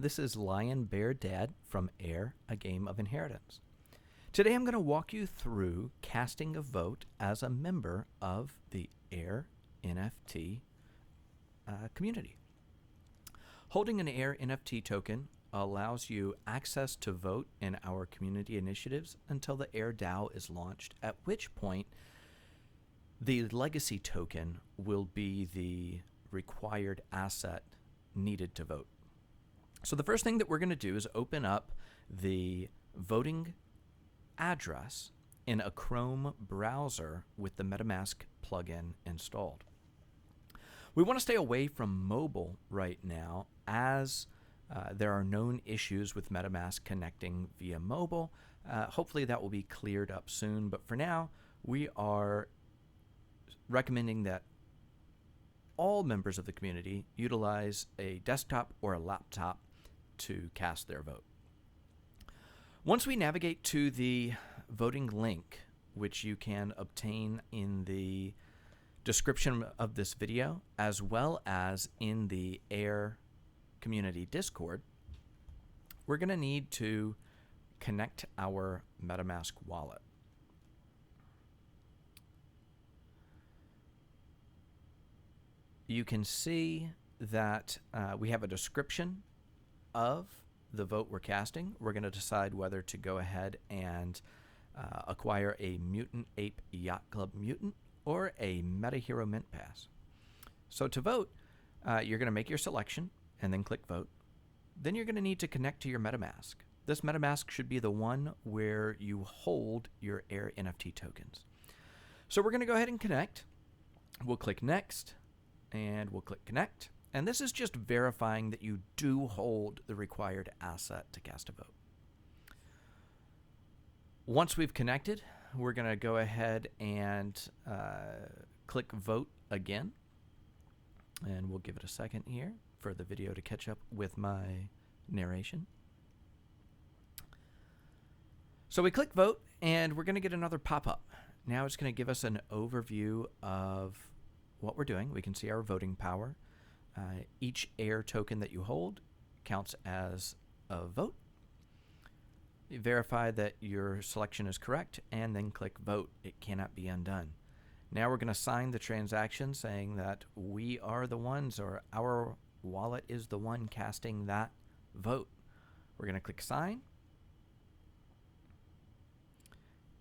This is Lion Bear Dad from Heir, a game of inheritance. Today I'm going to walk you through casting a vote as a member of the Heir NFT community. Holding an Heir NFT token allows you access to vote in our community initiatives until the Heir DAO is launched, at which point the legacy token will be the required asset needed to vote. So the first thing that we're going to do is open up the voting address in a Chrome browser with the MetaMask plugin installed. We want to stay away from mobile right now, as there are known issues with MetaMask connecting via mobile. Hopefully that will be cleared up soon, but for now we are recommending that all members of the community utilize a desktop or a laptop to cast their vote. Once we navigate to the voting link, which you can obtain in the description of this video, as well as in the Heir community Discord, we're going to need to connect our MetaMask wallet. You can see that we have a description of the vote we're casting. We're going to decide whether to go ahead and acquire a Mutant Ape Yacht Club Mutant or a Meta Hero Mint Pass. So to vote, you're going to make your selection and then click vote. Then you're going to need to connect to your MetaMask. This MetaMask should be the one where you hold your Heir NFT tokens. So we're going to go ahead and connect. We'll click next and we'll click connect. And this is just verifying that you do hold the required asset to cast a vote. Once we've connected, we're going to go ahead and click vote again. And we'll give it a second here for the video to catch up with my narration. So we click vote and we're going to get another pop-up. Now it's going to give us an overview of what we're doing. We can see our voting power. Each Heir token that you hold counts as a vote. You verify that your selection is correct and then click vote. It cannot be undone. Now we're going to sign the transaction saying that we are the ones, or our wallet is the one casting that vote. We're going to click sign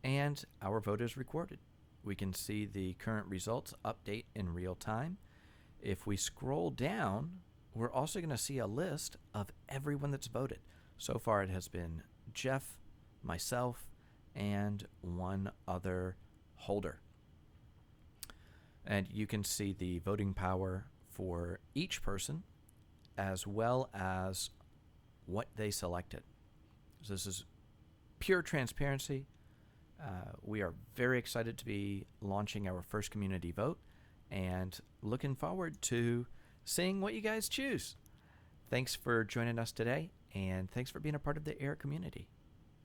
and our vote is recorded. We can see the current results update in real time. If we scroll down, we're also going to see a list of everyone that's voted. So far it has been Jeff, myself, and one other holder. And you can see the voting power for each person as well as what they selected. So this is pure transparency. We are very excited to be launching our first community vote and looking forward to seeing what you guys choose. Thanks for joining us today, and thanks for being a part of the Heir community.